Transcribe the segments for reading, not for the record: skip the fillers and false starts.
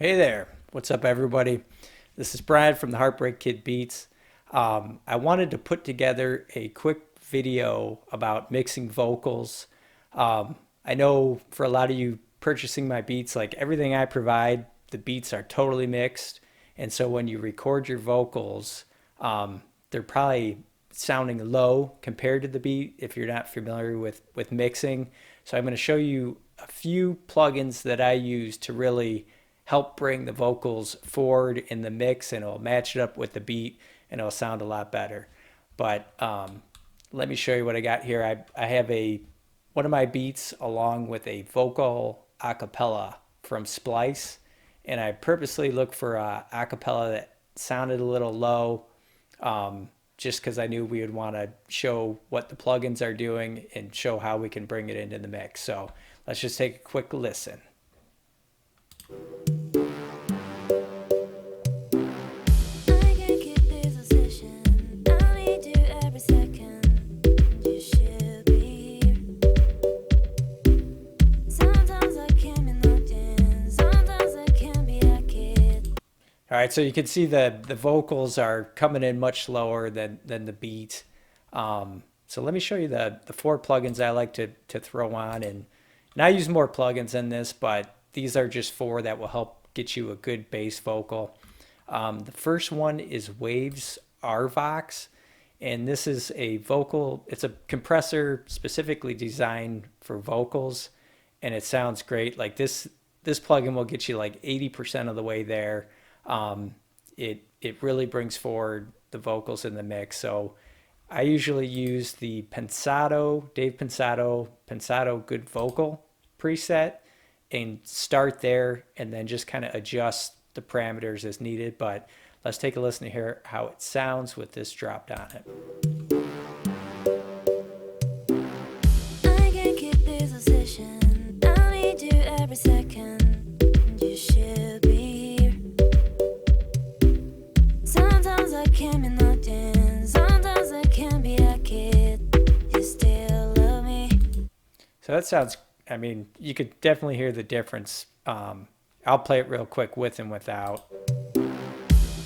Hey there, what's up, everybody? This is Brad from the Heartbreak Kid Beats. I wanted to put together a quick video about mixing vocals. I know for a lot of you purchasing my beats, like everything I provide, the beats are totally mixed. And so when you record your vocals, they're probably sounding low compared to the beat if you're not familiar with mixing. So I'm going to show you a few plugins that I use to really help bring the vocals forward in the mix, and it'll match it up with the beat and it'll sound a lot better. But let me show you what I got here. I have one of my beats along with a vocal acapella from Splice, and I purposely looked for a acapella that sounded a little low, just because I knew we would want to show what the plugins are doing and show how we can bring it into the mix. So let's just take a quick listen. All right, so you can see the vocals are coming in much lower than the beat. So let me show you the four plugins I like to throw on. And I use more plugins than this, but these are just four that will help get you a good bass vocal. The first one is Waves RVox, and this is it's a compressor specifically designed for vocals, and it sounds great. Like this plugin will get you like 80% of the way there. It really brings forward the vocals in the mix. So I usually use the Dave Pensado Good Vocal preset, and start there and then just kind of adjust the parameters as needed. But let's take a listen to hear how it sounds with this dropped on it. I can't keep this obsession. I need you every second. You should be here. Sometimes I can be nothing. Sometimes I can be a kid. You still love me. So that sounds, I mean, you could definitely hear the difference. I'll play it real quick with and without.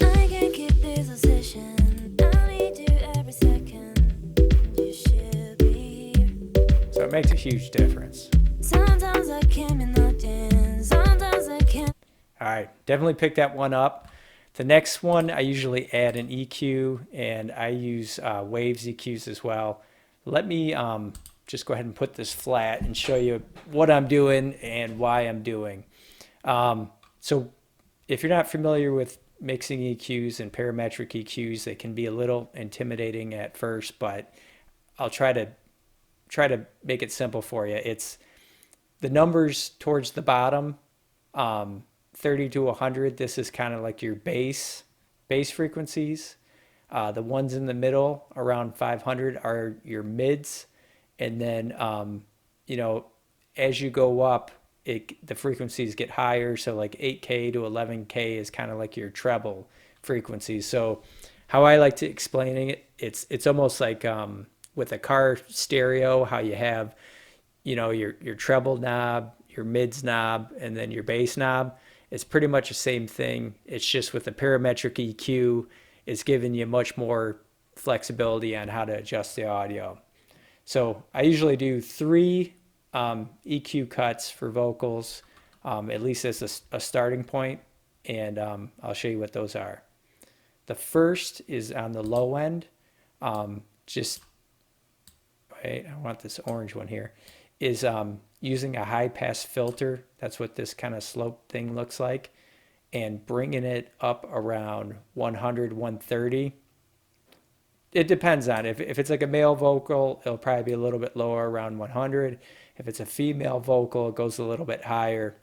I can't keep this obsession. I need you every second. You should be here. So it makes a huge difference. Sometimes I can be nothing. Sometimes I can. All right, definitely pick that one up. The next one, I usually add an EQ, and I use Waves EQs as well. Let me just go ahead and put this flat and show you what I'm doing and why I'm doing. So if you're not familiar with mixing EQs and parametric EQs, they can be a little intimidating at first, but I'll try to make it simple for you. It's the numbers towards the bottom, 30 to 100. This is kind of like your bass frequencies. The ones in the middle around 500 are your mids. And then, as you go up, the frequencies get higher. So like 8K to 11K is kind of like your treble frequencies. So how I like to explain it, it's almost like with a car stereo, how you have, your treble knob, your mids knob, and then your bass knob. It's pretty much the same thing. It's just with the parametric EQ, it's giving you much more flexibility on how to adjust the audio. So I usually do three EQ cuts for vocals, at least as a starting point, and I'll show you what those are. The first is on the low end. Just wait, I want this orange one here. Is using a high pass filter. That's what this kind of slope thing looks like, and bringing it up around 100, 130. It depends on if it's like a male vocal, it'll probably be a little bit lower, around 100. If it's a female vocal, it goes a little bit higher.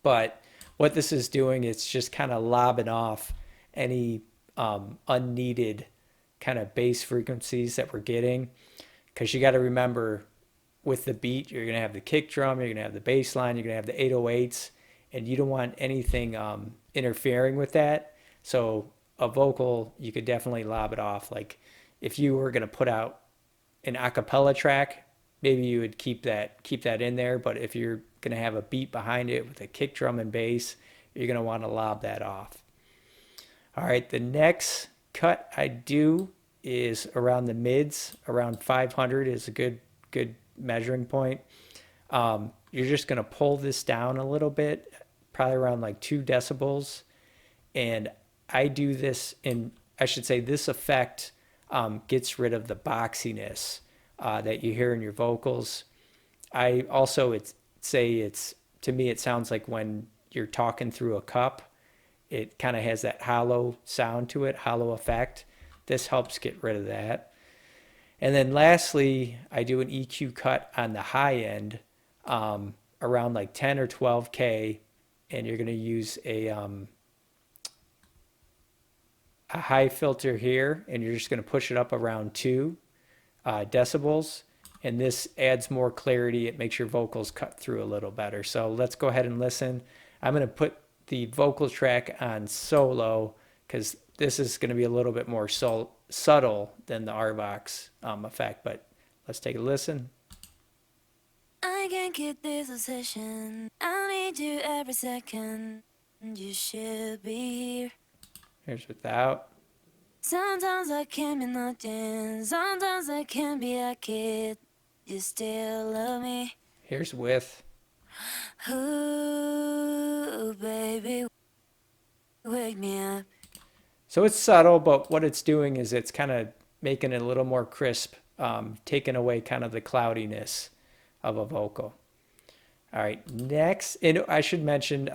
But what this is doing, it's just kind of lobbing off any unneeded kind of bass frequencies that we're getting. Because you got to remember, with the beat, you're going to have the kick drum, you're going to have the bass line, you're going to have the 808s, and you don't want anything interfering with that. So a vocal, you could definitely lob it off. Like if you were going to put out an a cappella track, maybe you would keep that in there. But if you're going to have a beat behind it with a kick drum and bass, you're going to want to lob that off. All right, the next cut I do is around the mids. Around 500 is a good measuring point. You're just going to pull this down a little bit, probably around like 2 decibels. And I do this in, I should say, this effect gets rid of the boxiness that you hear in your vocals. I also say it's, to me, it sounds like when you're talking through a cup. It kind of has that hollow sound to it, hollow effect. This helps get rid of that. And then lastly, I do an EQ cut on the high end, around like 10 or 12K, and you're going to use a high filter here, and you're just going to push it up around 2 decibels. And this adds more clarity. It makes your vocals cut through a little better. So let's go ahead and listen. I'm going to put the vocal track on solo because this is going to be a little bit more subtle than the RVox effect, but let's take a listen. I can't keep this obsession. I need you every second. You should be here. Here's without. Sometimes I can be nothing. Sometimes I can be a kid. You still love me. Here's with. Ooh, baby, wake me up. So it's subtle, but what it's doing is it's kind of making it a little more crisp, taking away kind of the cloudiness of a vocal. All right, next, and I should mention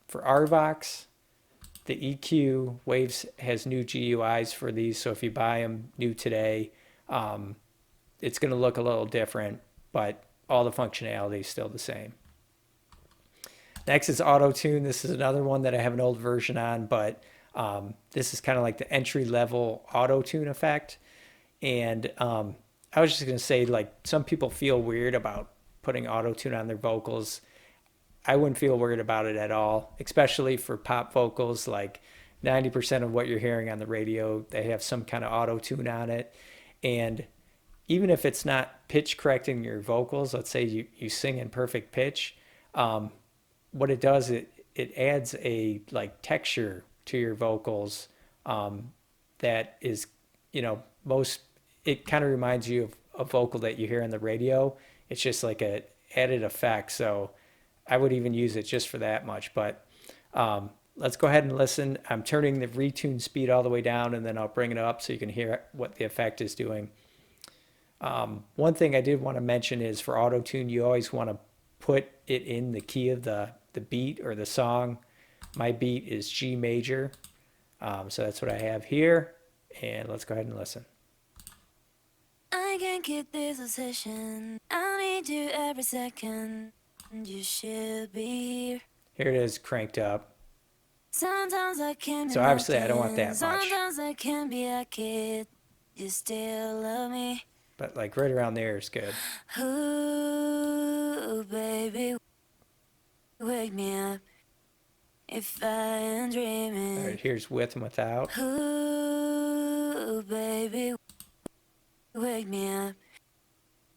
for RVox, the EQ Waves has new GUIs for these. So if you buy them new today, it's going to look a little different, but all the functionality is still the same. Next is Auto Tune. This is another one that I have an old version on, but this is kind of like the entry-level Auto Tune effect. And I was just going to say, like, some people feel weird about putting Auto Tune on their vocals. I wouldn't feel weird about it at all, especially for pop vocals. Like 90% of what you're hearing on the radio, they have some kind of Auto Tune on it. And even if it's not pitch correcting your vocals, let's say you sing in perfect pitch, what it does, it adds a like texture to your vocals that is, it kind of reminds you of a vocal that you hear on the radio. It's just like a added effect. So I would even use it just for that much. But let's go ahead and listen. I'm turning the retune speed all the way down, and then I'll bring it up so you can hear what the effect is doing. One thing I did want to mention is for Auto Tune, you always want to put it in the key of the beat or the song. My beat is G major. So that's what I have here. And let's go ahead and listen. I can't keep this obsession. I need you every second. You should be here. Here it is cranked up. Sometimes I can be so obviously I don't want that much. Sometimes I can be a kid. You still love me. But like right around there is good. Ooh, baby, wake me up if I am dreaming. All right, here's with and without. Ooh, baby, wake me up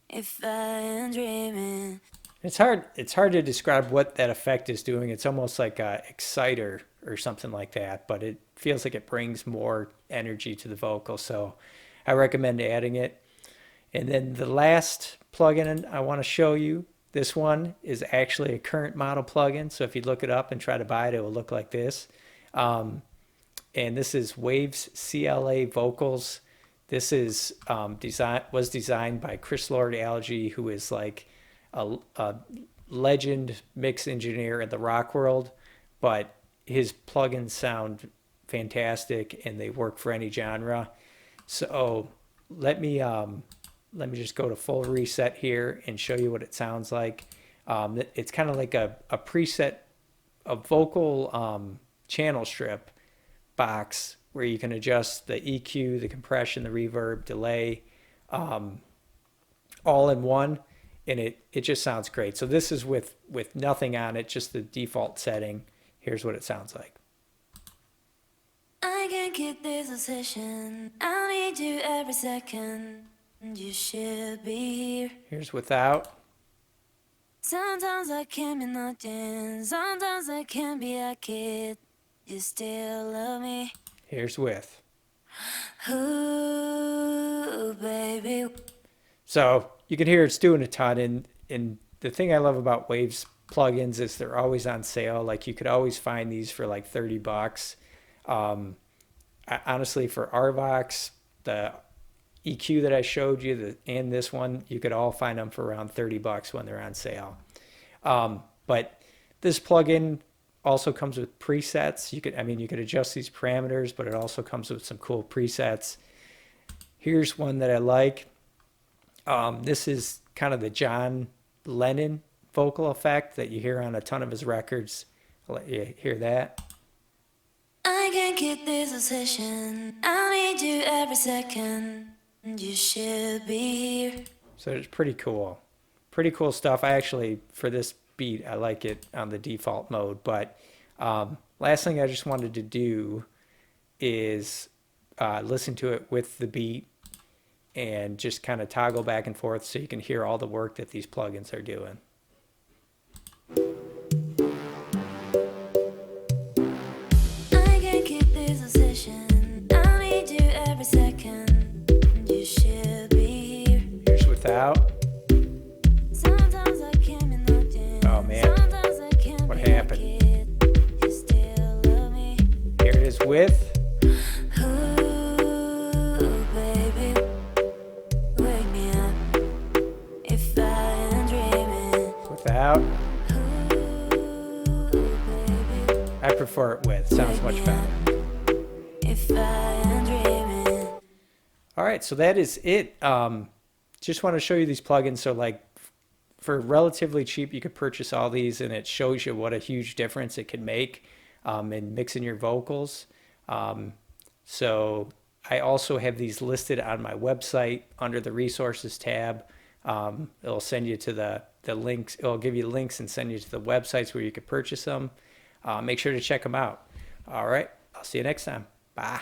if I am dreaming. It's hard to describe what that effect is doing. It's almost like a exciter or something like that, but it feels like it brings more energy to the vocal. So I recommend adding it. And then the last plugin I want to show you, this one is actually a current model plugin. So if you look it up and try to buy it, it will look like this. And this is Waves CLA Vocals. This is was designed by Chris Lord-Alge, who is like a legend mix engineer in the rock world, but his plugins sound fantastic and they work for any genre. So let me just go to full reset here and show you what it sounds like. It's kind of like a preset, a vocal channel strip box where you can adjust the EQ, the compression, the reverb, delay, all in one, and it just sounds great. So this is with nothing on it, just the default setting. Here's what it sounds like. I can't keep this obsession. I need you every second. You should be here. Here's without. Sometimes I can be nothing, sometimes I can be a kid. You still love me. Here's with. Ooh, baby. So you can hear it's doing a ton. And the thing I love about Waves plugins is they're always on sale. Like you could always find these for like $30. Honestly, for Arvox, the EQ that I showed you, and this one, you could all find them for around $30 when they're on sale. But this plugin also comes with presets. You could adjust these parameters, but it also comes with some cool presets. Here's one that I like. This is kind of the John Lennon vocal effect that you hear on a ton of his records. I'll let you hear that. I can't keep this obsession. I need you every second. You should be here. So it's pretty cool. Pretty cool stuff. I actually, for this beat, I like it on the default mode. But last thing I just wanted to do is listen to it with the beat and just kind of toggle back and forth so you can hear all the work that these plugins are doing. I can't keep this obsession. I need you every second. You should be here. Here's without. Sometimes I can be nothing. Oh, man. Sometimes I can What be a happened? kid. You still love me. Here it is with. Ooh, baby, wake me up if I am dreaming. Without. Ooh, baby, I prefer it with. Sounds much better. if I am dreaming. All right, so that is it. Just want to show you these plugins. So like for relatively cheap, you could purchase all these and it shows you what a huge difference it can make in mixing your vocals. So I also have these listed on my website under the resources tab. It'll send you to the links. It'll give you links and send you to the websites where you can purchase them. Make sure to check them out. All right, I'll see you next time. Bye.